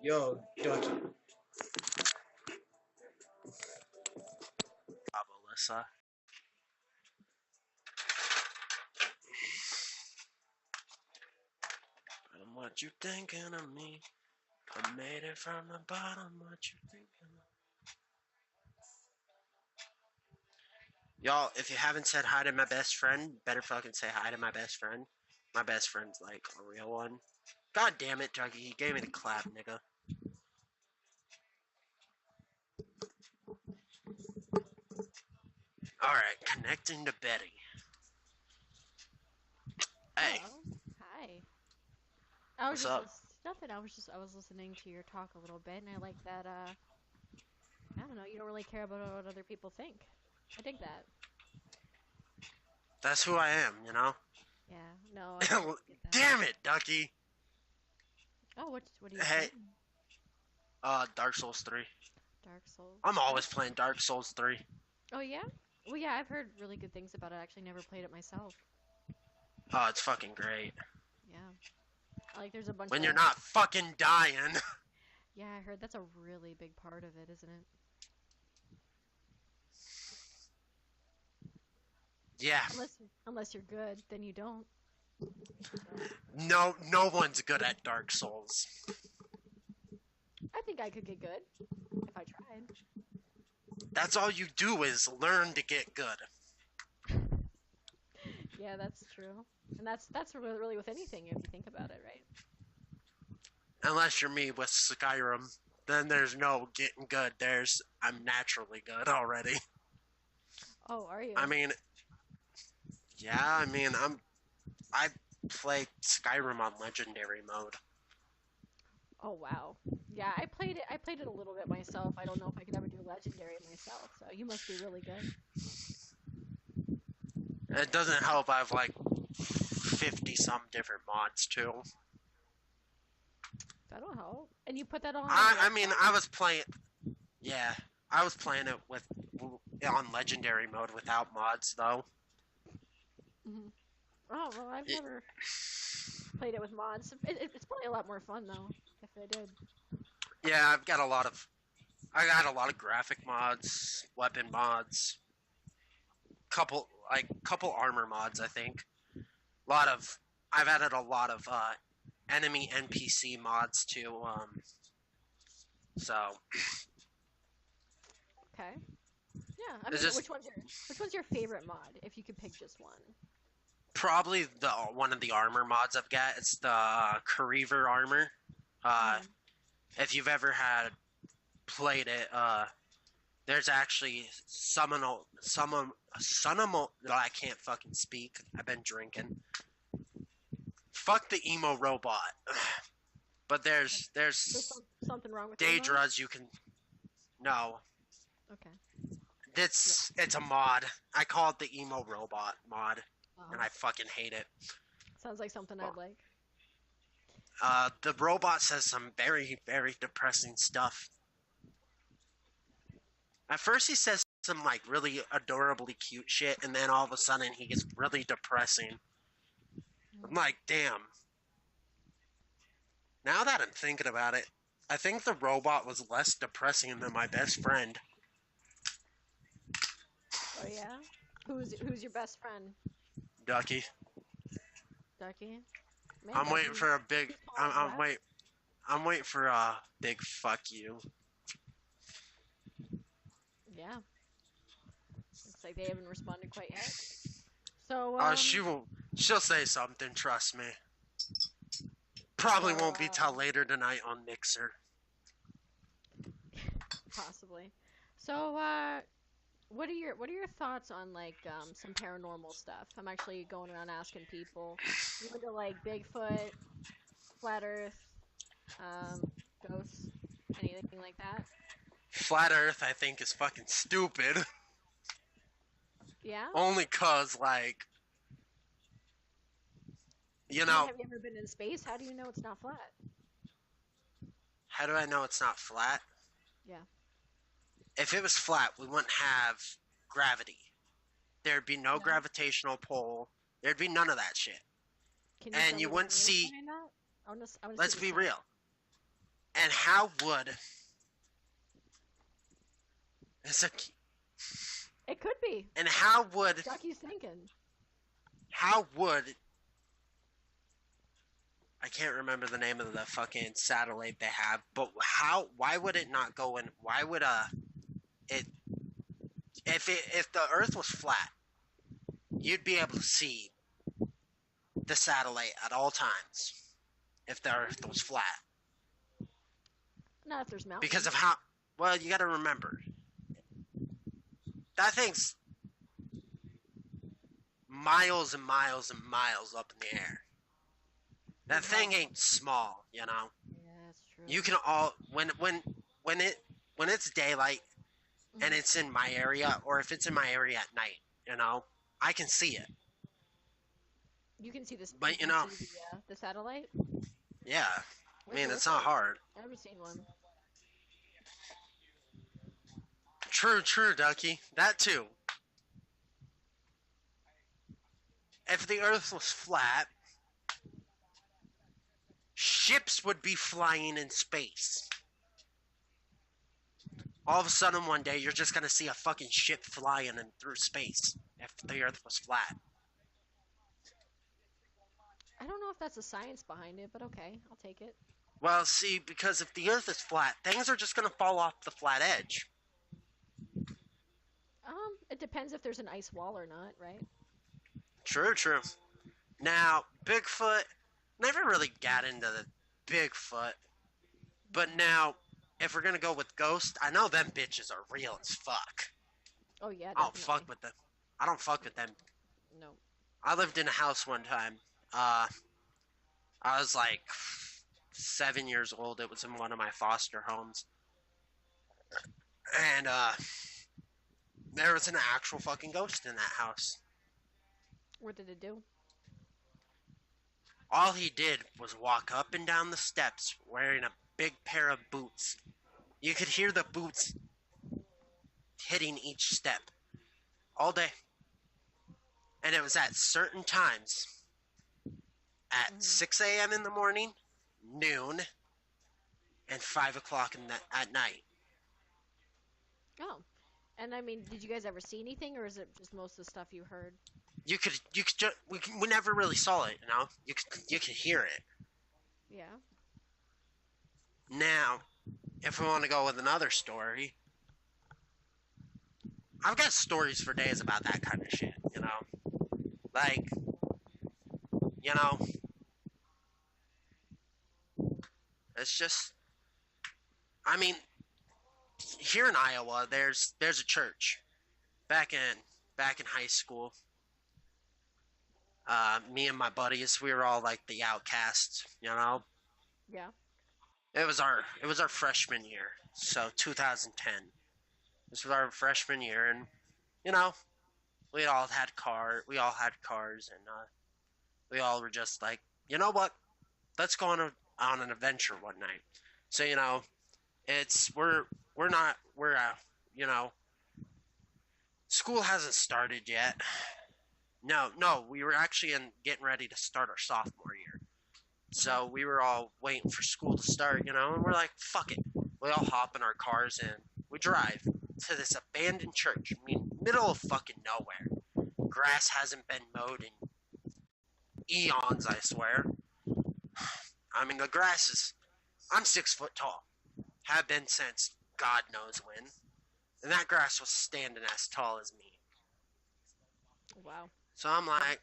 Yo, Ducky. Alyssa. What you thinking of me? I made it from the bottom. What you thinking of? Y'all, if you haven't said hi to my best friend, better fucking say hi to my best friend. My best friend's like a real one. God damn it, Dougie, he gave me the clap, nigga. Alright, connecting to Betty. Hey. Hello. Hi. I was What's just up? nothing. I was listening to your talk a little bit, and I like that. I don't know. You don't really care about what other people think. I dig that. That's who I am, you know? Yeah. No, I totally get that. Damn it, Ducky! Oh, what are you Hey, playing? Dark Souls 3. Dark Souls. I'm always playing Dark Souls 3. Oh yeah. Well, yeah. I've heard really good things about it. I actually never played it myself. Oh, it's fucking great. Yeah. Like, there's a bunch When of. you're not fucking dying. Yeah, I heard that's a really big part of it, isn't it? Yeah. Unless you're good, then you don't. No one's good at Dark Souls. I think I could get good if I tried. That's all you do is learn to get good. Yeah, that's true. And that's really with anything if you think about it, right? Unless you're me with Skyrim, then there's no getting good. I'm naturally good already. Oh, are you? I mean, yeah, I play Skyrim on legendary mode. Oh wow. Yeah, I played it. I played it a little bit myself. I don't know if I could ever do legendary myself. So you must be really good. It doesn't help. I have like 50 some different mods too. That'll help. And you put that on. I mean, I was playing. Yeah, I was playing it on legendary mode without mods though. Mhm. Oh well, I've never played it with mods. It's probably a lot more fun though if I did. Yeah, I got a lot of graphic mods, weapon mods, couple armor mods. I think I've added a lot of enemy NPC mods too. So Okay. Yeah. I it's mean, just which one's your favorite mod? If you could pick just one. probably the one of the armor mods I've got. It's the Carever armor. Mhm. If you've ever played it, there's actually I can't fucking speak. I've been drinking. Fuck the emo robot. But there's Something wrong with that mod? Daedras you can. No, Okay. it's a mod. I call it the emo robot mod, and Oh, I fucking hate it. sounds like something I'd like. The robot says some very, very depressing stuff. At first, he says some like really adorably cute shit, and then all of a sudden, he gets really depressing. I'm like, damn. Now that I'm thinking about it, I think the robot was less depressing than my best friend. Oh yeah. Who's your best friend? Ducky. Ducky. Man, I'm Ducky, waiting for a big. he's calling you out. I'm waiting for a big fuck you. Yeah. Looks like they haven't responded quite yet. So She'll say something. Trust me. Probably so, won't be till later tonight on Mixer. possibly. So what are your thoughts on like some paranormal stuff? I'm actually going around asking people. You into like Bigfoot, flat Earth, ghosts, anything like that? Flat Earth, I think, is fucking stupid. Yeah. Only cause, like, you know, Have you ever been in space? How do you know it's not flat? how do I know it's not flat? Yeah. If it was flat, we wouldn't have gravity. There'd be no No? gravitational pull. There'd be none of that shit. Can you And tell you me the wouldn't theory see. behind that? I wanna see Let's the be science. real. And how would it's a It could be. and Ducky's thinking. how would I can't remember the name of the fucking satellite they have, but why would it not go in? Why would it if the Earth was flat, you'd be able to see the satellite at all times if the Earth was flat. Not if there's mountains. Because of how well you got to remember that thing's miles and miles and miles up in the air. That thing ain't small, you know. Yeah, that's true. You can all when it's daylight and it's in my area, or if it's in my area at night, you know, I can see it. You can see this, but you know, the satellite. Yeah, I mean it's not hard. I haven't seen one. True, Ducky. That too. If the Earth was flat, ships would be flying in space. All of a sudden one day you're just gonna see a fucking ship flying in through space if the Earth was flat. I don't know if that's the science behind it, but okay, I'll take it. Well, see, because if the Earth is flat, things are just gonna fall off the flat edge. It depends if there's an ice wall or not, right? True. Now, Bigfoot, never really got into the Bigfoot, but now, if we're gonna go with ghosts, I know them bitches are real as fuck. Oh yeah, definitely. I don't fuck with them. I don't fuck with them. No. I lived in a house one time. I was like 7 years old. It was in one of my foster homes. And, there was an actual fucking ghost in that house. What did it do? All he did was walk up and down the steps wearing a big pair of boots. You could hear the boots hitting each step all day. And it was at certain times. At 6 a.m. in the morning, noon, and 5 o'clock at night. Oh. And I mean, did you guys ever see anything, or is it just most of the stuff you heard? We never really saw it, you know? You could hear it. Yeah. Now, if we want to go with another story, I've got stories for days about that kind of shit, you know? Like, you know, it's just, I mean, here in Iowa, there's a church. Back in high school, me and my buddies, we were all like the outcasts, you know. Yeah. It was our freshman year, so 2010. This was our freshman year, and you know, we all had cars, and we all were just like, you know what? Let's go on an adventure one night. So you know, you know, school hasn't started yet. No, we were actually getting ready to start our sophomore year. So we were all waiting for school to start, you know, and we're like, fuck it. We all hop in our cars and we drive to this abandoned church. I mean, middle of fucking nowhere. Grass hasn't been mowed in eons, I swear. I mean, the grass is... I'm 6 foot tall. Have been since God knows when. And that grass was standing as tall as me. Wow. So I'm like...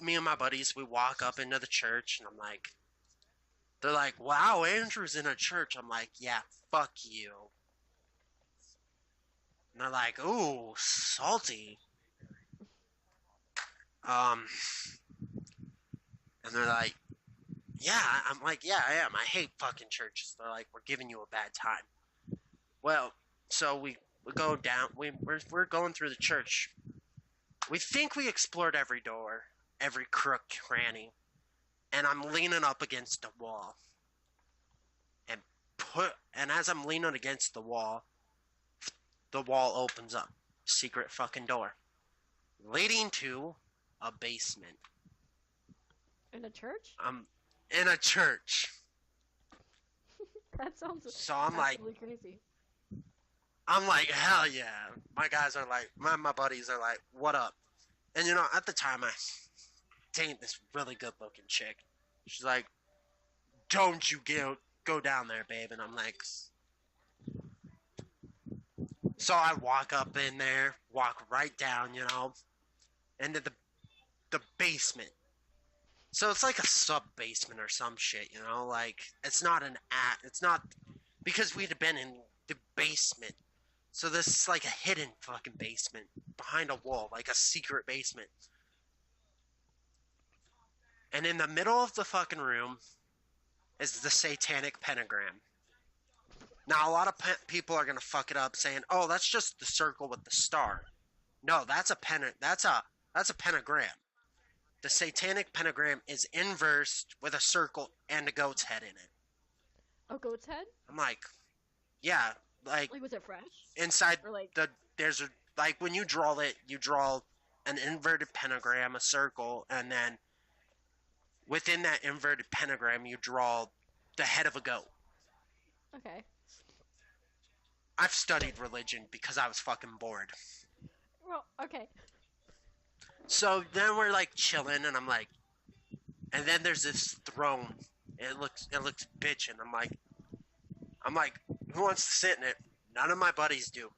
me and my buddies, we walk up into the church, and I'm like... They're like, wow, Andrew's in a church. I'm like, yeah, fuck you. And they're like, ooh, salty. And they're like, yeah. I'm like, yeah, I am. I hate fucking churches. They're like, we're giving you a bad time. Well, so we go down. We're going through the church. We think we explored every door, every crook, cranny. And I'm leaning up against a wall. And as I'm leaning against the wall opens up. Secret fucking door. Leading to a basement. In a church? In a church. That sounds So I'm like, absolutely crazy. hell yeah. My guys are like, my buddies are like, what up? And at the time I dated this really good looking chick. She's like, don't you go down there, babe. And I'm like, so I walk up in there, walk right down, into the basement. So it's like a sub basement or some shit, like it's not it's not because we'd have been in the basement. So this is like a hidden fucking basement behind a wall, like a secret basement. And in the middle of the fucking room is the satanic pentagram. Now a lot of people are gonna fuck it up saying, "Oh, that's just the circle with the star." No, that's a that's a pentagram. The satanic pentagram is inversed with a circle and a goat's head in it. A goat's head? I'm like, yeah, like Like, was it fresh? inside Or like, there's a like when you draw an inverted pentagram, a circle, and then within that inverted pentagram you draw the head of a goat. okay. I've studied religion because I was fucking bored. Well, okay. So then we're like chilling, and I'm like, and then there's this throne. It looks bitchin'. I'm like, who wants to sit in it? None of my buddies do.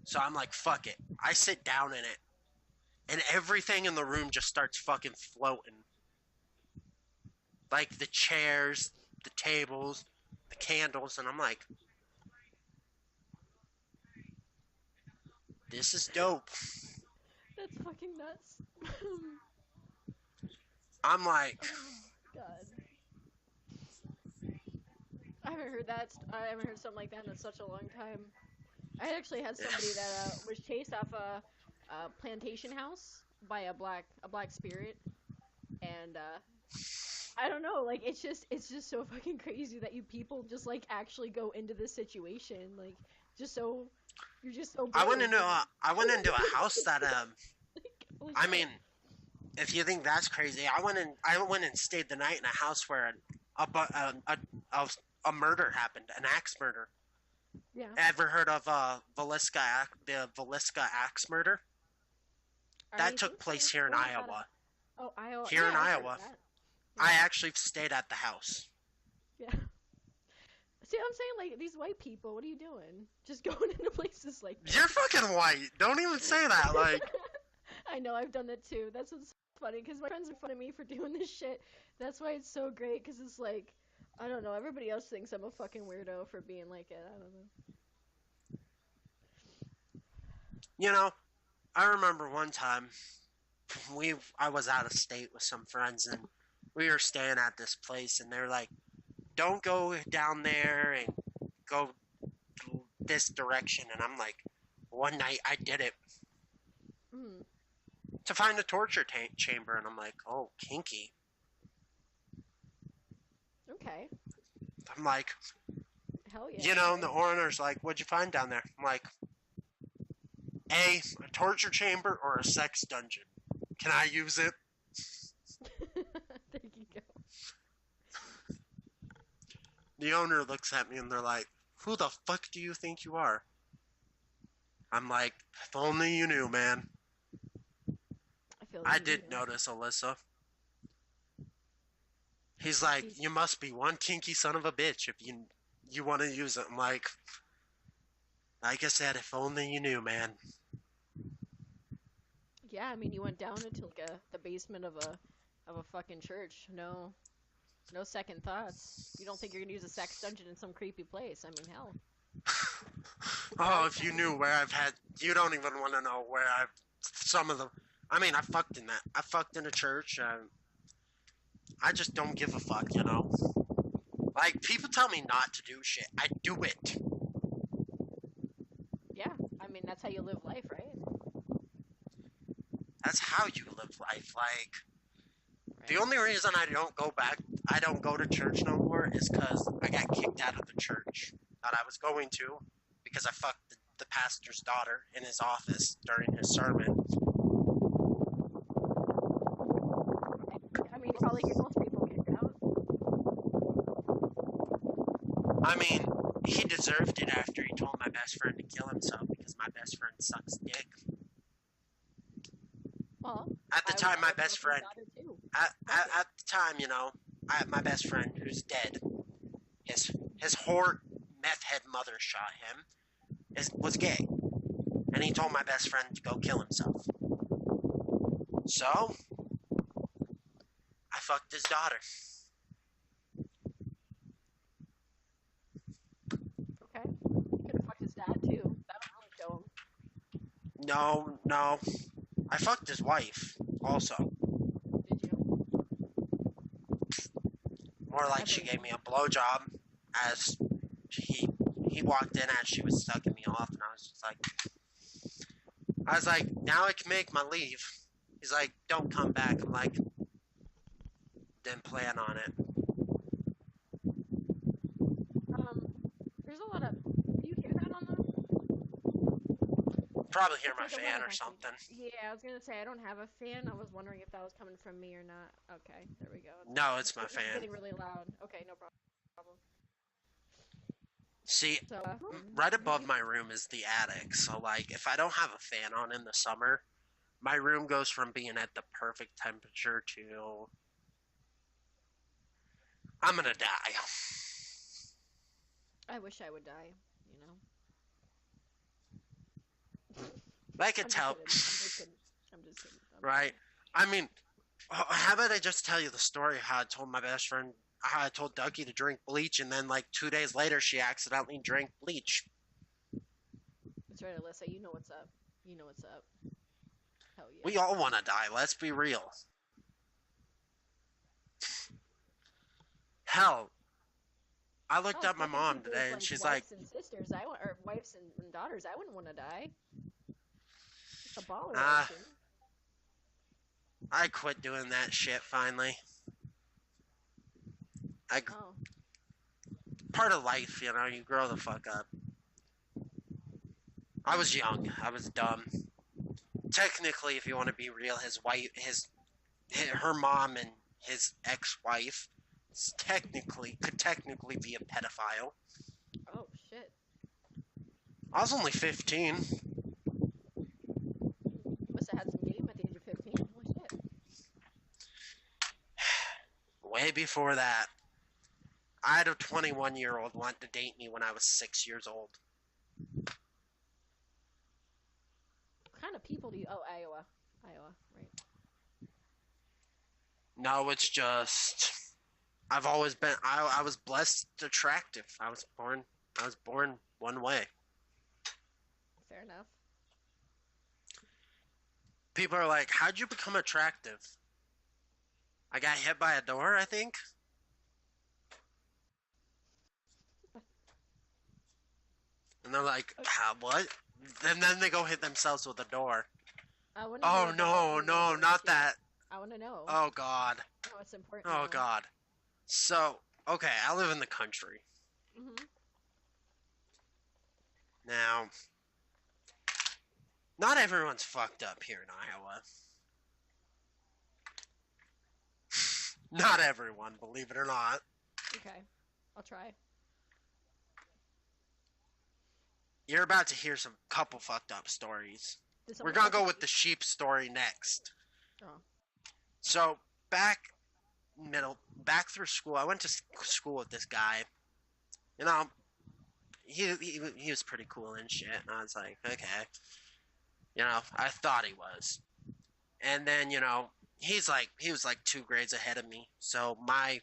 So I'm like, fuck it. I sit down in it, and everything in the room just starts fucking floating. Like the chairs, the tables, the candles, and I'm like, this is dope. That's fucking nuts. I'm like, Oh, God. I haven't heard that. I haven't heard something like that in such a long time. I actually had somebody that was chased off a plantation house by a black spirit, and I don't know. Like, it's just so fucking crazy that you people just like actually go into this situation. Like, just so you're just so. I went brave. into a house that Like, holy I shit. mean, if you think that's crazy, I went and stayed the night in a house where a murder happened, an axe murder. Yeah. Ever heard of the Velisca axe murder? I That took think place so. here in What about it? Iowa. Oh, Iowa. Here Yeah, in I've heard of Iowa. that. I Yeah. actually stayed at the house. Yeah. See, I'm saying, like, these white people, what are you doing? Just going into places like that. You're fucking white. Don't even say that. Like, I know, I've done that too. That's what's funny, because my friends are fun of me for doing this shit. That's why it's so great, because it's like, I don't know, everybody else thinks I'm a fucking weirdo for being like it. I don't know. I remember one time I was out of state with some friends, and we were staying at this place, and they're like, don't go down there and go this direction. And I'm like, one night I did it Mm, to find a torture chamber, and I'm like, oh, kinky. okay. I'm like, Hell yeah. and the owner's like, what'd you find down there? I'm like, a torture chamber or a sex dungeon. Can I use it? There you go. The owner looks at me and they're like, who the fuck do you think you are? I'm like, if only you knew, man. I feel I you, did you know. notice, Alyssa. He's like, He's- you must be one kinky son of a bitch if you want to use it. I'm like I said, if only you knew, man. Yeah, I mean, you went down into like the basement of a fucking church. No, no second thoughts. You don't think you're gonna use a sex dungeon in some creepy place? I mean, hell. Oh, if you knew where you don't even want to know where some of the, I mean, I fucked in a church. I just don't give a fuck, Like, people tell me not to do shit. I do it. Yeah, I mean, that's how you live life, right? That's how you live life. Like, Right. the only reason I don't go to church no more is because I got kicked out of the church that I was going to because I fucked the pastor's daughter in his office during his sermon. I mean, you probably get most people kicked out. I mean, he deserved it after he told my best friend to kill himself because my best friend sucks dick. Well, At the time, my best friend. Too. At the time, my best friend who's dead, his whore meth head mother shot him. Was gay, and he told my best friend to go kill himself. So I fucked his daughter. Okay, you could have fucked his dad too. That would really show him. No, I fucked his wife also. Did you? More like she gave me a blowjob as he walked in as she was sucking me off, and I was like, now I can make my leave. He's like, don't come back. I'm like, didn't plan on it. There's a lot of. Do you hear that on the? Probably hear my fan or something. Yeah, I was gonna say I don't have a fan. I was wondering if that was coming from me or not. Okay, there we go. No, it's my fan. It's getting really loud. Okay, no problem. See, right above my room is the attic, so, like, if I don't have a fan on in the summer, my room goes from being at the perfect temperature to... I'm gonna die. I wish I would die, I could tell... I'm just kidding. Right? I mean, how about I just tell you the story how I told my best friend... How I told Dougie to drink bleach, and then, like, 2 days later, she accidentally drank bleach. That's right, Alyssa. You know what's up. You know what's up. Hell yeah. We all want to die. Let's be real. Hell, I looked up my mom today, and she's like... Wives and sisters, or wives and daughters, I wouldn't want to die. It's a baller. I quit doing that shit, finally. Part of life, you grow the fuck up. I was young. I was dumb. Technically, if you want to be real, her mom and his ex-wife could technically be a pedophile. Oh, shit. I was only 15. Must have had some game at the age of 15. Holy shit. Way before that. I had a 21-year-old want to date me when I was 6 years old. What kind of people do you... Oh, Iowa, right. No, it's just... I've always been... I was blessed attractive. I was born one way. Fair enough. People are like, how'd you become attractive? I got hit by a door, I think. And they're like, what? And then they go hit themselves with a door. Oh, no, not that. I want to know. Oh, God. Oh, it's important. Oh, God. So, okay, I live in the country. Mm-hmm. Now, not everyone's fucked up here in Iowa. Not everyone, believe it or not. Okay, I'll try. You're about to hear some couple fucked up stories. We're gonna go with the sheep story next. Oh. So, back through school, I went to school with this guy. He was pretty cool and shit, and I was like, okay. I thought he was. And then, he was like 2 grades ahead of me. So my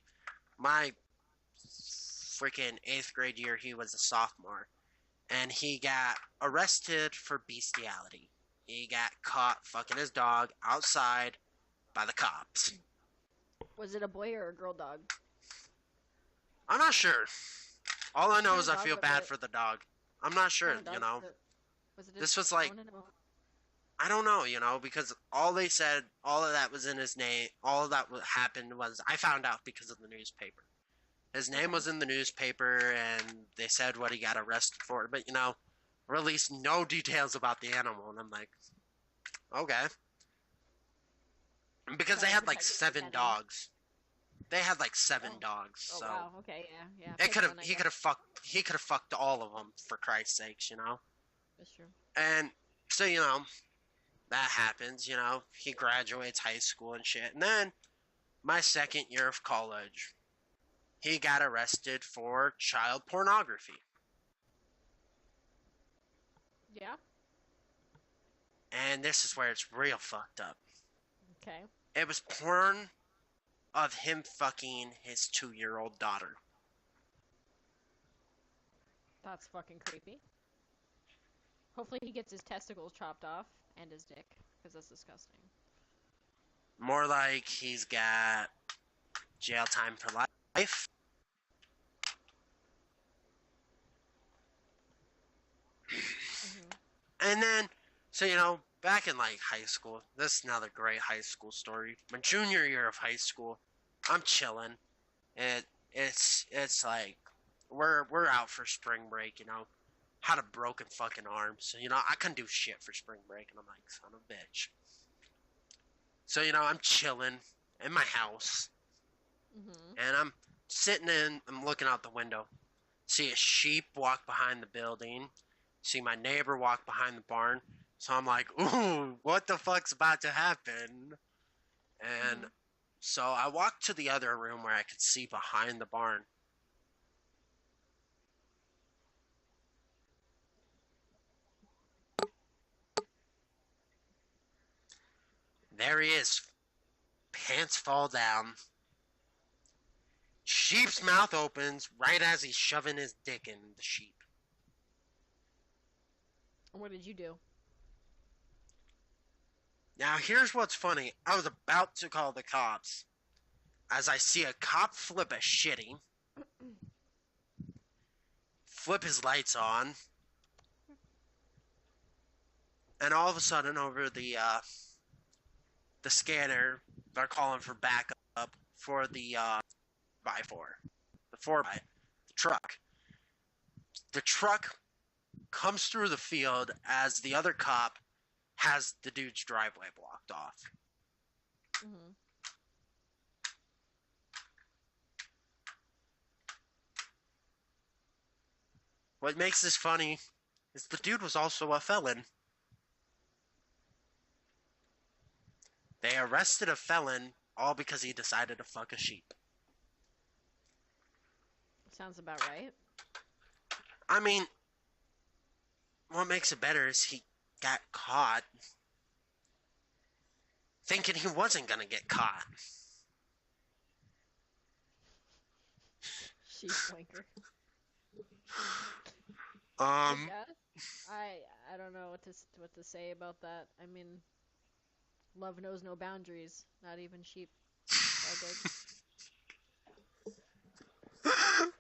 freaking 8th grade year, he was a sophomore. And he got arrested for bestiality. He got caught fucking his dog outside by the cops. Was it a boy or a girl dog? I'm not sure. All I know is I feel bad for the dog. I'm not sure, This was like... I don't know, because all they said, all of that was in his name, all of that happened was... I found out because of the newspaper. His name was in the newspaper, and they said what he got arrested for. But, released no details about the animal. And I'm like, okay. Because they had, like, 7 dogs. They had like 7 Oh. dogs, Oh so wow. Okay. Yeah. Yeah. it Pick could have one, I he guess. could have fucked all of them for Christ's sakes, you know. That's true. And so that happens, He graduates high school and shit, and then my second year of college, he got arrested for child pornography. Yeah. And this is where it's real fucked up. Okay. It was porn of him fucking his 2-year-old daughter. That's fucking creepy. Hopefully he gets his testicles chopped off and his dick, because that's disgusting. More like he's got jail time for life. Mhm. And then, so back in like high school, this is another great high school story. My junior year of high school, I'm chilling. It's like we're out for spring break. Had a broken fucking arm, so I couldn't do shit for spring break, and I'm like, son of a bitch. So I'm chilling in my house, Mhm. and I'm looking out the window, see a sheep walk behind the building, see my neighbor walk behind the barn. So I'm like, ooh, what the fuck's about to happen? And Mhm. so I walked to the other room where I could see behind the barn. There he is. Pants fall down. Sheep's mouth opens right as he's shoving his dick in the sheep. What did you do? Now, here's what's funny. I was about to call the cops as I see a cop flip a shitty, flip his lights on, and all of a sudden over the scanner, they're calling for backup for the by 4, the 4x, the truck. The truck comes through the field as the other cop has the dude's driveway blocked off. Mhm. What makes this funny is the dude was also a felon. They arrested a felon all because he decided to fuck a sheep. Sounds about right. I mean, what makes it better is he got caught thinking he wasn't gonna get caught. Sheep wanker. I Um, guess. I don't know what to say about that. I mean, love knows no boundaries. Not even sheep. It's all good.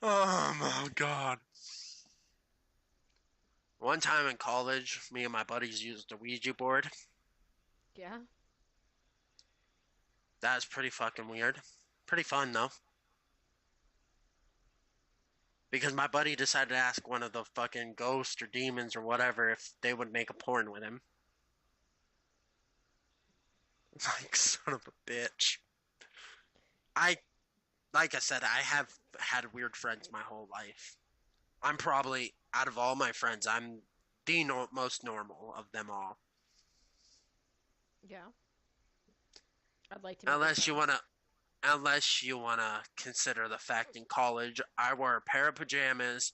oh my god. One time in college, me and my buddies used a Ouija board. Yeah. That was pretty fucking weird. Pretty fun though. Because my buddy decided to ask one of the fucking ghosts or demons or whatever if they would make a porn with him. Like, son of a bitch. I, like I said, I have had weird friends my whole life. I'm probably, out of all my friends, I'm the most normal of them all. Yeah. I'd like to meet your Unless you friends. wanna, unless you wanna consider the fact in college, I wore a pair of pajamas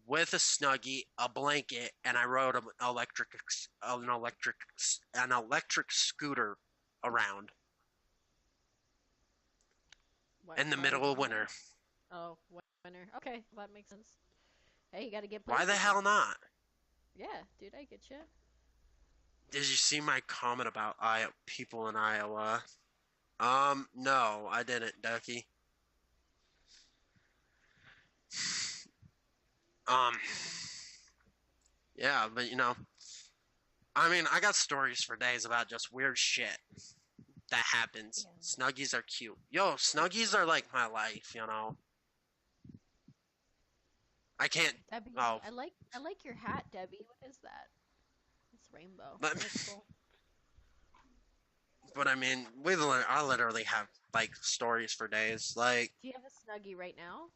with a snuggie, a blanket, and I rode an electric scooter around in the Why would middle you of do winter. that? Oh, winter. Okay, well, that makes sense. Hey, you gotta get Why the places hell sometimes. not? Yeah, dude, I get you. Did you see my comment about people in Iowa? No, I didn't, Ducky. Um, yeah, but I mean, I got stories for days about just weird shit that happens. Yeah. Snuggies are cute. Yo, Snuggies are like my life. I can't. Debbie, Oh, I like your hat, Debbie. What is that? It's rainbow. but That's cool. But I mean, I literally have like stories for days. Like, Do you have a snuggie right now?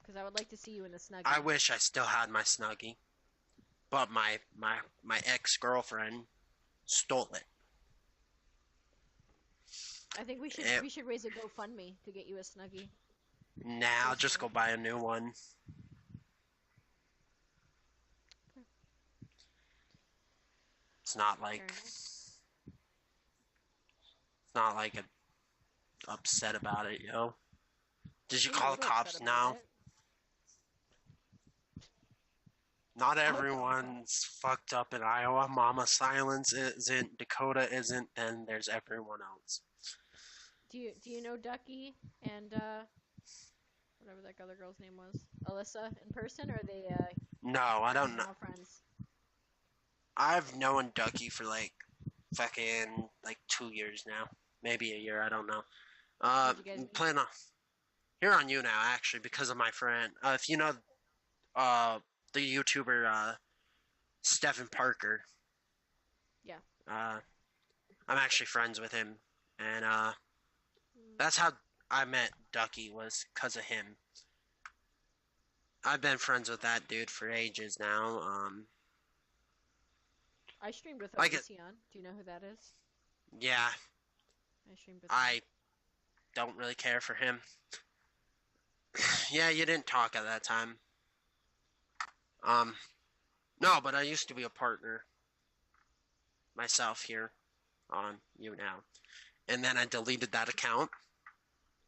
Because I would like to see you in a I snuggie. wish I still had my snuggie, but my ex girlfriend stole it. I think it. we should raise a GoFundMe to get you a snuggie. Now I'll just go Personally. buy a new one. It's not Fair like enough. it's not like I'm upset about it, yo. Did you I'm a call the little upset cops about now? it. Not I would call the cops. everyone's fucked up in Iowa. Mama Silence isn't. Dakota isn't. Then there's everyone else. Do you know Ducky and whatever that other girl's name was, Alyssa, in person, or are they No, I don't know. email friends? I've known Ducky for like fucking like 2 years now, maybe a year. I don't know. How'd you guys meet? Plan on here on you now actually because of my friend. If you know uh the YouTuber Stephen Parker, Yeah. uh I'm actually friends with him, and Mm, that's how I met Ducky was because of him. I've been friends with that dude for ages now. I streamed with Like it, Elysion. Do you know who that is? yeah. I streamed with him. I don't really care for him. Yeah, you didn't talk at that time. Um, no, but I used to be a partner myself here on you now, and then I deleted that account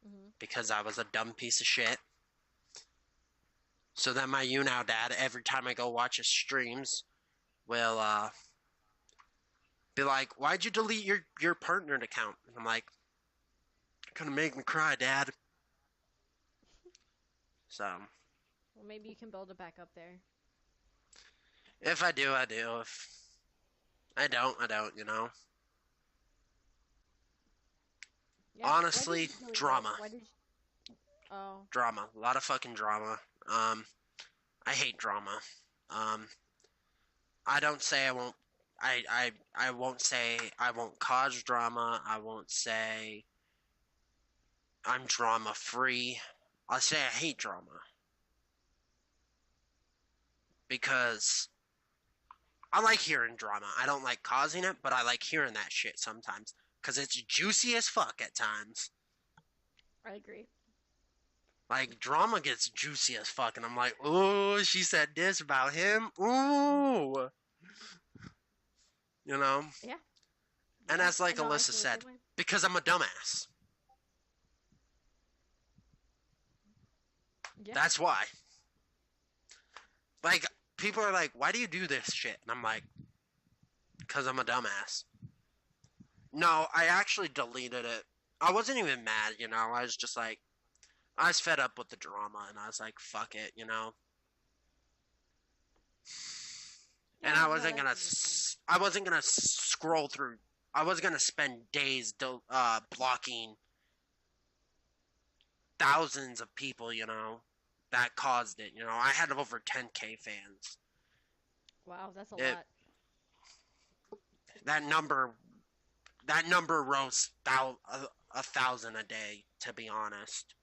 Hmm. because I was a dumb piece of shit. So then my you now dad, every time I go watch his streams, will be like, "Why'd you delete your partnered account?" And I'm like, "Gonna make me cry, Dad." So Well, maybe you can build it back up there. if I do, I do. If I don't, I don't. You know. Yeah. Why did Honestly, you delete it? drama, Why did you? Oh. drama, a lot of fucking drama. I hate drama. Um, I don't say I won't. I won't say I won't cause drama. I won't say I'm drama free. I'll say I hate drama because I like hearing drama. I don't like causing it, but I like hearing that shit sometimes because it's juicy as fuck at times. I agree. Like drama gets juicy as fuck, and I'm like, ooh, she said this about him. Ooh, you know. Yeah. And Yeah. as like No, I Alyssa feel the said, same way. because I'm a dumbass. Yeah. That's why. Like people are like, why do you do this shit? And I'm like, because I'm a dumbass. No, I actually deleted it. I wasn't even mad, you know. I was just like, I was fed up with the drama, and I was like, fuck it, you know. And Yeah. No, that's understandable. I wasn't gonna scroll through. I was gonna spend days blocking thousands of people, you know, that caused it. You know, I had over 10K fans. Wow, that's a It lot. that number that number rose a thousand a day. To be honest,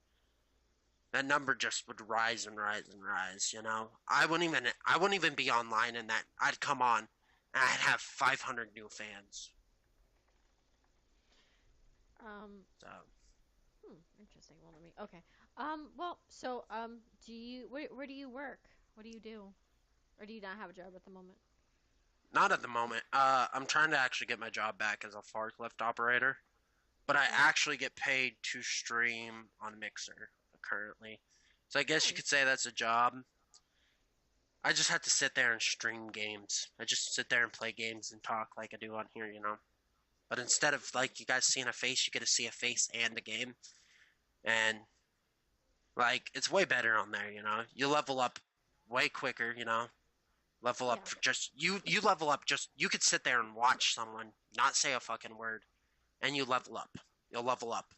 that number just would rise and rise and rise. You know, I wouldn't even be online, and that I'd come on, and I'd have 500 new fans. Um. So Interesting. Well, let me. Okay. Well. So. Do you? Where do you work? What do you do? Or do you not have a job at the moment? not at the moment. I'm trying to actually get my job back as a forklift operator, but I Okay. actually get paid to stream on Mixer currently. So I guess you could Nice. say that's a job. I just have to sit there and stream games. I just sit there and play games and talk like I do on here, you know. But instead of like you guys seeing a face, you get to see a face and a game, and like it's way better on there, you know. You level up way quicker, you know. Level up Yeah. for just you level up just you could sit there and watch someone not say a fucking word, and you level up. You'll level up.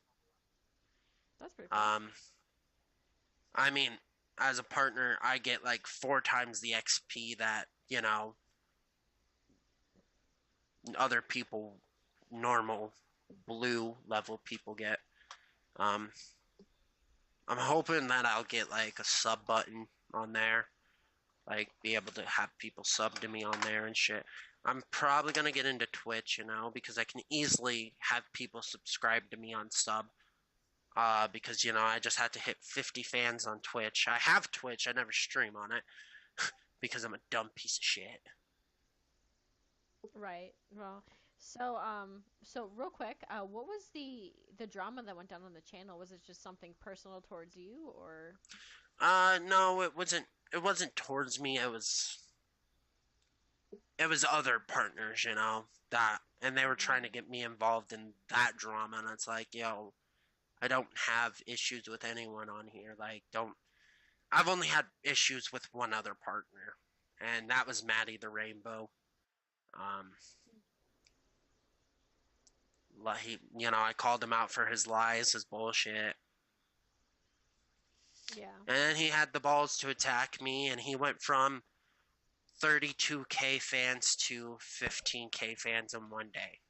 That's pretty cool. Um, I mean, as a partner, I get like 4 times the XP that you know other people, normal blue level people get. Um, I'm hoping that I'll get like a sub button on there, like be able to have people sub to me on there and shit. I'm probably gonna get into Twitch, because I can easily have people subscribe to me on sub. Because I just had to hit 50 fans on Twitch. I have Twitch, I never stream on it because I'm a dumb piece of shit. Right. Well, so real quick, what was the drama that went down on the channel? Was it just something personal towards you, or? No, it wasn't. It wasn't towards me. It was other partners, that, and they were trying to get me involved in that drama, and it's like, yo, I don't have issues with anyone on here. Like, don't. I've only had issues with one other partner, and that was Maddie the Rainbow. Um, I called him out for his lies, his bullshit, Yeah. and he had the balls to attack me, and he went from 32K fans to 15K fans in one day.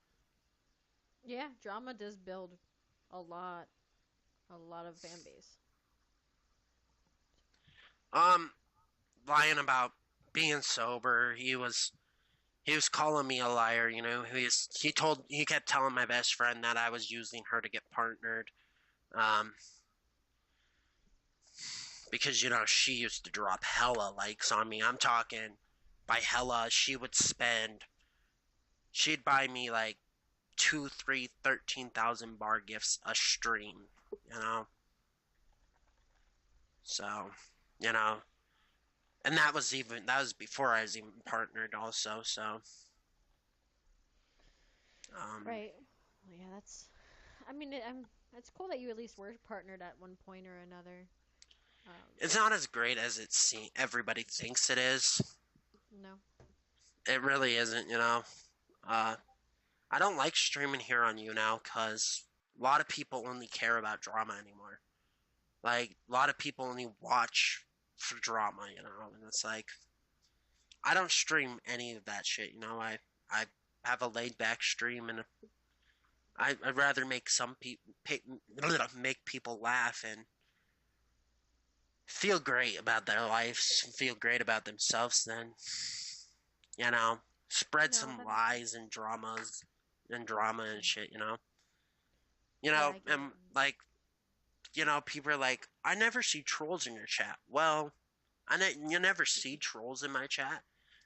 Yeah, drama does build a lot, a lot of fan base. Um, Lying about being sober. He was calling me a liar. He kept telling my best friend that I was using her to get partnered. Um, because she used to drop hella likes on me. I'm talking by hella. She'd buy me like 2, 3, 13,000 bar gifts a stream. You know, so you know, and that was before I was even partnered. Also, so um, Right. Well, yeah, that's. I mean, it's cool that you at least were partnered at one point or another. Um, it's not as great as everybody thinks it is. no. It really isn't. Uh, I don't like streaming here on you now because a lot of people only care about drama anymore. Like, a lot of people only watch for drama, and it's like, I don't stream any of that shit, I have a laid back stream, and I'd rather make make people laugh and feel great about their lives, feel great about themselves than, you know, spread No, some that. lies and drama and shit, Yeah, I get it. and like, people are like, I never see trolls in your chat. Well, you never see trolls in my chat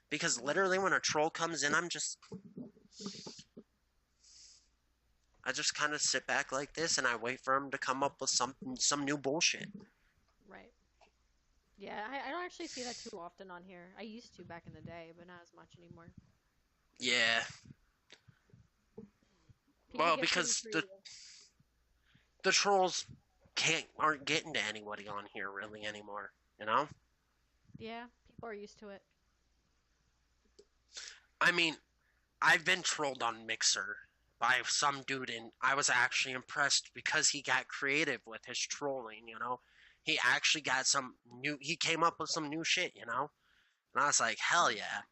because Mhm. literally when a troll comes in, I just kind of sit back like this and I wait for him to come up with some new bullshit. Right. Yeah, I don't actually see that too often on here. I used to back in the day, but not as much anymore. Yeah. People Well, get pretty because the creative. the trolls aren't getting to anybody on here really anymore, you know? Yeah, people are used to it. I mean, I've been trolled on Mixer by some dude, and I was actually impressed because he got creative with his trolling, He actually got he came up with some new shit, And I was like, hell yeah.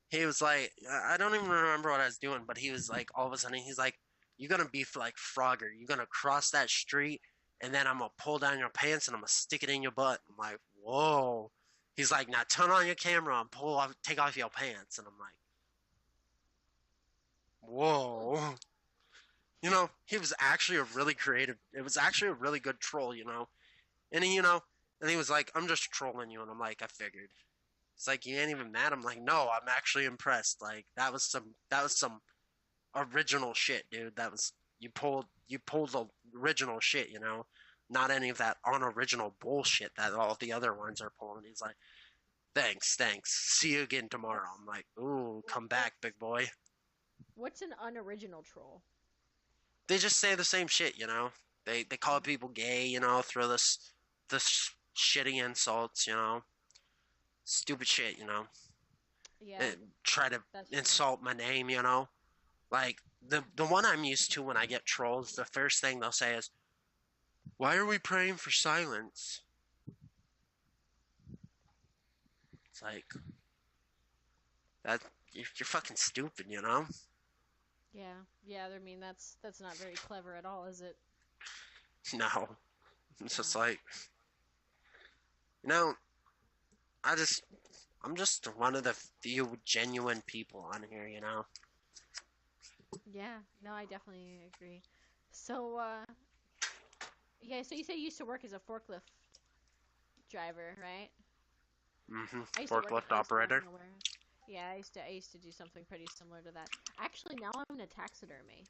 He was like, I don't even remember what I was doing, but he was like, all of a sudden, he's like, you're gonna be like Frogger. You're gonna cross that street, and then I'm gonna pull down your pants and I'm gonna stick it in your butt. I'm like, whoa. He's like, now turn on your camera and take off your pants. And I'm like, whoa. He was actually a really creative. It was actually a really good troll, And he was like, I'm just trolling you, and I'm like, I figured. It's like, you ain't even mad. I'm like, no, I'm actually impressed. Like, that was some original shit, dude. You pulled the original shit, Not any of that unoriginal bullshit that all the other ones are pulling. He's like, thanks. See you again tomorrow. I'm like, ooh, come back, big boy. What's an unoriginal troll? They just say the same shit, They call Mm. people gay, throw this shitty insults, stupid shit, Yeah, and try to that's true. insult my name, Like the one I'm used to when I get trolls, the first thing they'll say is, "Why are we praying for silence?" It's like that you're fucking stupid, Yeah. Yeah. I mean, that's not very clever at all, is it? No, it's just No. like, you know, I just, I'm just one of the few genuine people on here, you know. Yeah. No, I definitely agree. So, yeah. So you say you used to work as a forklift driver, right? I used to work at Forklift Place operator. National Warehouse. Yeah, I used to do something pretty similar to that. Actually, now I'm in a taxidermy.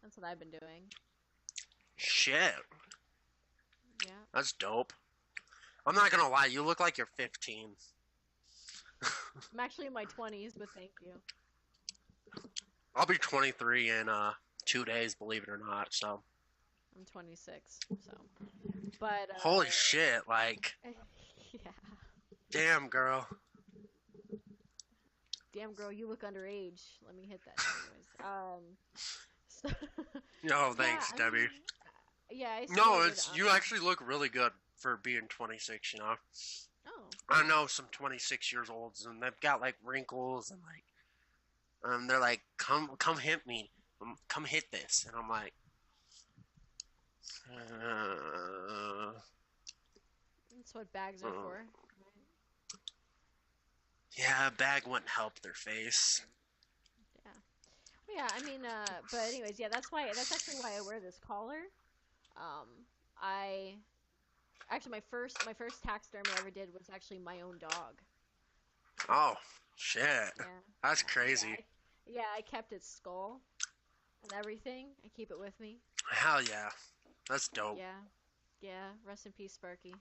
That's what I've been doing. Shit, Yeah. that's dope. I'm not gonna lie, you look like you're 15. I'm actually in my 20s, but thank you. I'll be 23 in 2 days, believe it or not. So, I'm 26, so. But holy shit, like, yeah. damn, girl. Damn girl, you look underage. Let me hit that. Anyways. So, No, yeah, thanks, I mean, Debbie. yeah, I used to No, work at it's you actually look really good for being 26. You know, oh, I thanks. know some 26 years olds, and they've got like wrinkles, and like, they're like, come hit me, come hit this, and I'm like, uh, That's what bags are uh, for. yeah, a bag wouldn't help their face. Yeah. Well, yeah, I mean, but anyways, yeah, that's actually why I wear this collar. Um, I actually my first taxidermy I ever did was actually my own dog. Oh, shit, Yeah, that's yeah, yeah. crazy. Yeah, I kept its skull and everything. I keep it with me. Hell yeah, that's dope. Yeah, yeah. Rest in peace, Sparky.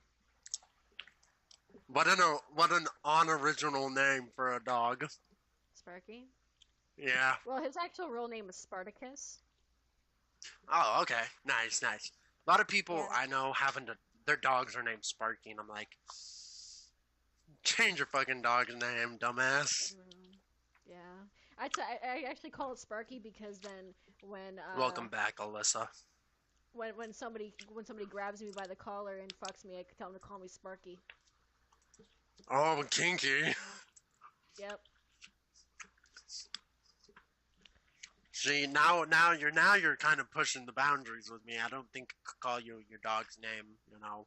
What an unoriginal name for a dog. Sparky. Yeah. Well, his actual real name is Spartacus. Oh, okay. Nice, nice. A lot of people Yeah. I know having to their dogs are named Sparky, and I'm like, change your fucking dog's name, dumbass. Yeah. I actually call it Sparky because then when Welcome back, Alyssa. when somebody grabs me by the collar and fucks me, I tell them to call me Sparky. Oh, kinky. Yep. See, now you're kind of pushing the boundaries with me. I don't think I could call you your dog's name. You know,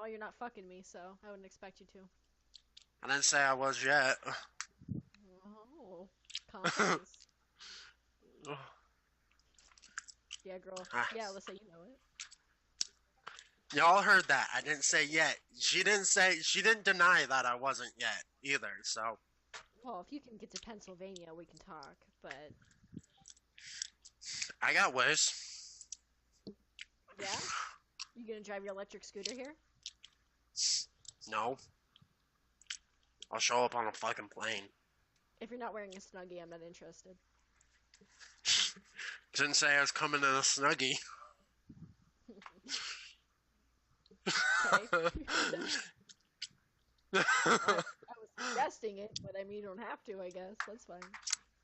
Oh, you're not fucking me, so I wouldn't expect you to. I didn't say I was yet. Oh, confidence. Yeah, girl. Ah, Yeah, let's say you know it. y'all heard that? I didn't say yet. She didn't deny that I wasn't yet either. So Well, if you can get to Pennsylvania, we can talk. But I got ways. yeah, you gonna drive your electric scooter here? No, I'll show up on a fucking plane. If you're not wearing a snuggie, I'm not interested. Didn't say I was coming in a snuggie. Okay. I was suggesting it, but I mean, you don't have to. I guess that's fine.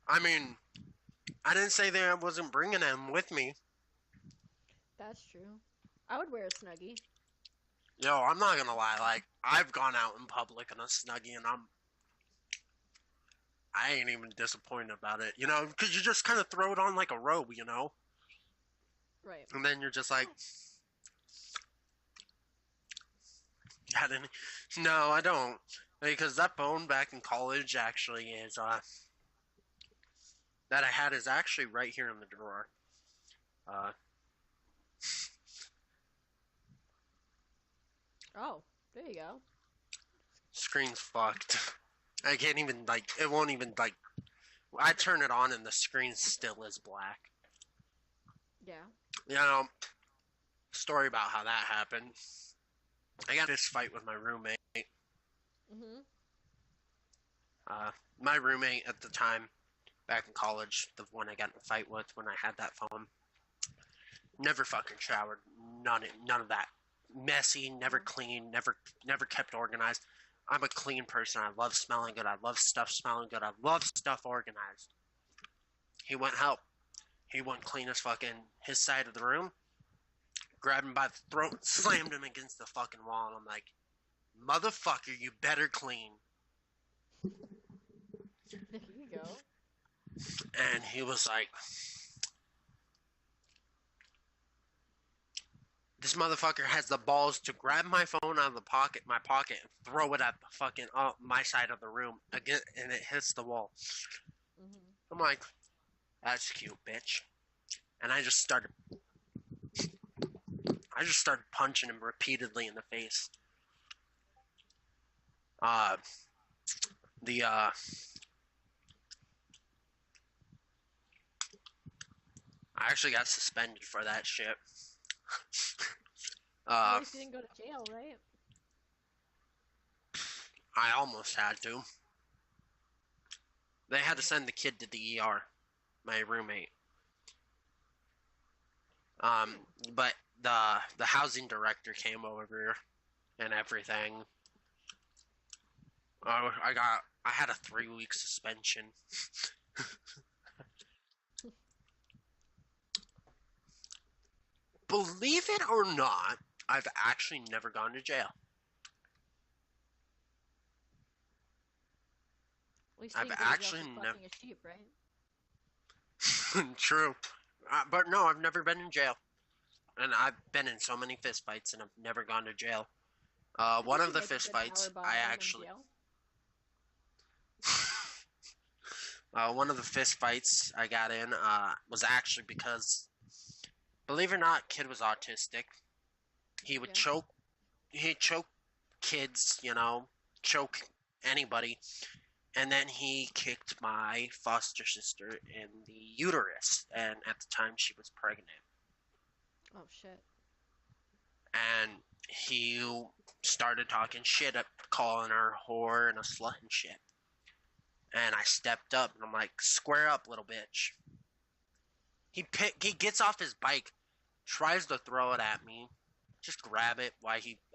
I mean, I didn't say that I wasn't bringing him with me. That's true. I would wear a snuggie. Yo, I'm not gonna lie. Like, I've gone out in public in a snuggie, and I ain't even disappointed about it. You know, because you just kind of throw it on like a robe, you know, Right. and then you're just like, got any? No, I don't, because that phone back in college actually is that I had is actually right here in the drawer. Uh, Oh, there you go. Screen's fucked. I can't even like. It won't even like. I turn it on and the screen still is black. Yeah. You know, story about how that happened. I got this fight with my roommate. Mhm. My roommate at the time, back in college, the one I got in a fight with when I had that phone, never fucking showered. None of that. Messy, never Mhm. clean, never kept organized. I'm a clean person. I love smelling good. I love stuff smelling good. I love stuff organized. He wouldn't help. He wouldn't clean his side of the room. Grabbed him by the throat, slammed him against the fucking wall, and I'm like, motherfucker, you better clean. There you go. And he was like, This motherfucker has the balls to grab my phone out of my pocket, and throw it at the fucking my side of the room again, and it hits the wall. I'm like, that's cute, bitch. And I just started punching him repeatedly in the face. I actually got suspended for that shit. At least you didn't go to jail, right? I almost had to. They had to send the kid to the ER, my roommate. But the housing director came over and everything. I had a 3-week suspension. Believe it or not, I've actually never gone to jail. At least I've actually never fucking a sheep, right? True. But no, I've never been in jail. And I've been in so many fistfights and I've never gone to jail. One of the fistfights, I actually... one of the fistfights I got in was actually because, believe it or not, kid was autistic. He would choke kids, you know, choke anybody. And then he kicked my foster sister in the uterus. And at the time, she was pregnant. Oh, shit. And he started talking shit, calling her a whore and a slut and shit. And I stepped up, and I'm like, square up, little bitch. He gets off his bike, tries to throw it at me. Just grab it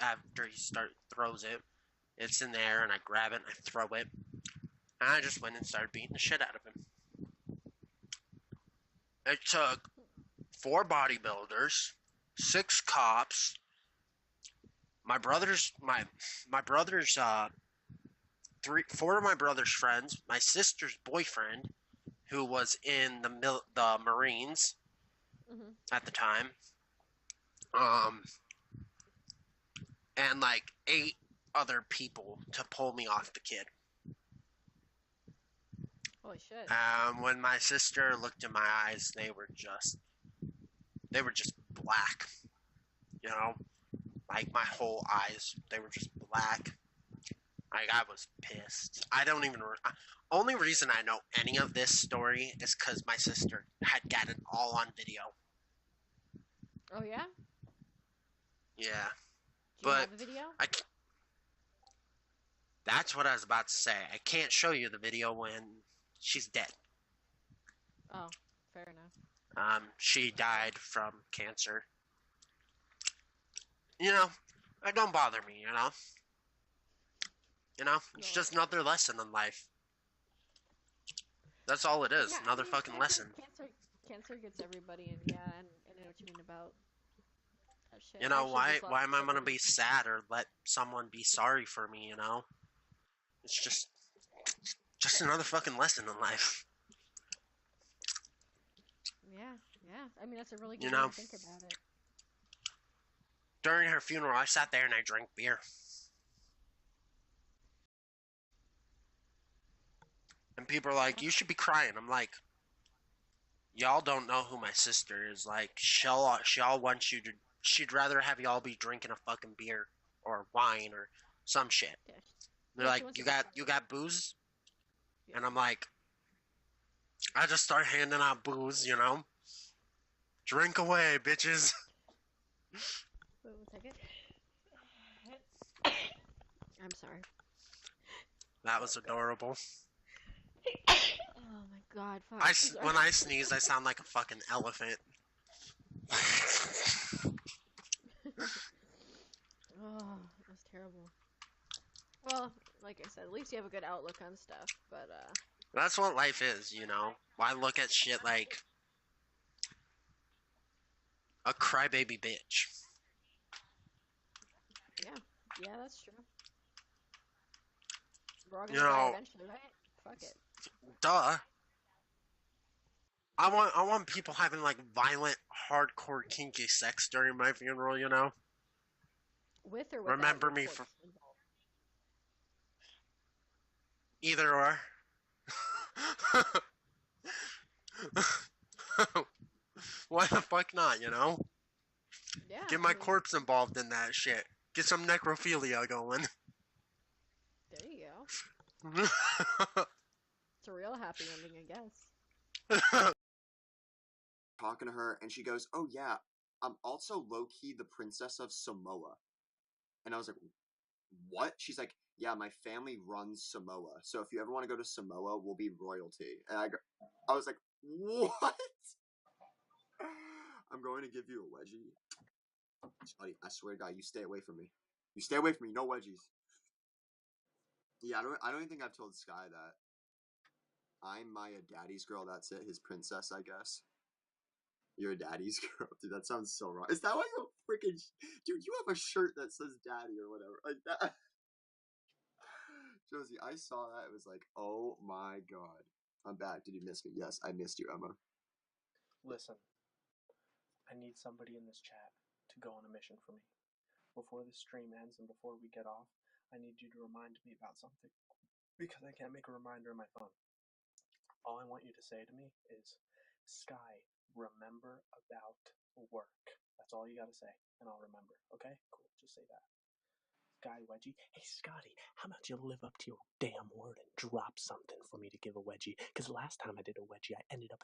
after he throws it. It's in there, and I grab it, and I throw it. And I just went and started beating the shit out of him. It took 4 bodybuilders, 6 cops, my brother's 4 of my brother's friends, my sister's boyfriend, who was in the Marines at the time, and like 8 other people to pull me off the kid. Holy shit. When my sister looked in my eyes, they were just black. You know? Like my whole eyes, they were just black. Like I was pissed. Only reason I know any of this story is because my sister had got it all on video. Oh yeah? Yeah. Do you have the video? That's what I was about to say. I can't show you the video when she's dead. Oh, fair enough. She died from cancer. You know, it don't bother me, you know? You know, it's just another lesson in life. That's all it is, another fucking lesson. Cancer gets everybody, and yeah, and I know what you mean about that shit. You know, why am I gonna be sad or let someone be sorry for me, you know? It's just another fucking lesson in life. Yeah. I mean, that's a really good way to think about it. During her funeral, I sat there and I drank beer. And people are like, you should be crying. I'm like, y'all don't know who my sister is. Like, she all wants you to... She'd rather have y'all be drinking a fucking beer or wine or some shit. Yeah. They're like, you got booze? Yeah. And I'm like, I just start handing out booze, you know? Drink away, bitches. Wait 1 second. I'm sorry. That was adorable. Oh my god, fuck. When I sneeze, I sound like a fucking elephant. Oh, that's terrible. Well, like I said, at least you have a good outlook on stuff, but That's what life is, you know? Why look at shit like a crybaby bitch? Yeah, that's true. We're all gonna die eventually, right? Fuck it. Duh. I want people having like violent, hardcore, kinky sex during my funeral. With or without Remember your me for corpse involved. either or. Why the fuck not? Yeah, Get I my mean, corpse involved in that shit. Get some necrophilia going. there you go. It's a real happy ending, I guess. Talking to her, and she goes, "Oh yeah, I'm also low key the princess of Samoa." And I was like, "What?" She's like, "Yeah, my family runs Samoa, so if you ever want to go to Samoa, we'll be royalty." And I was like, "What?" I'm going to give you a wedgie. Buddy, I swear to God, you stay away from me. You stay away from me. No wedgies. Yeah, I don't even think I've told Sky that. I'm Maya daddy's girl. That's it. His princess, I guess. You're a daddy's girl, dude. That sounds so wrong. Is that why you freaking dude? You have a shirt that says daddy or whatever like that. Josie, I saw that. It was like, oh my god. I'm back. Did you miss me? Yes, I missed you, Emma. Listen, I need somebody in this chat to go on a mission for me. Before this stream ends and before we get off, I need you to remind me about something. Because I can't make a reminder on my phone. All I want you to say to me is, Sky, remember about work. That's all you gotta say, and I'll remember. Okay? Cool. Just say that. Sky Wedgie. Hey, Scotty, how about you live up to your damn word and drop something for me to give a wedgie? Because last time I did a wedgie, I ended up in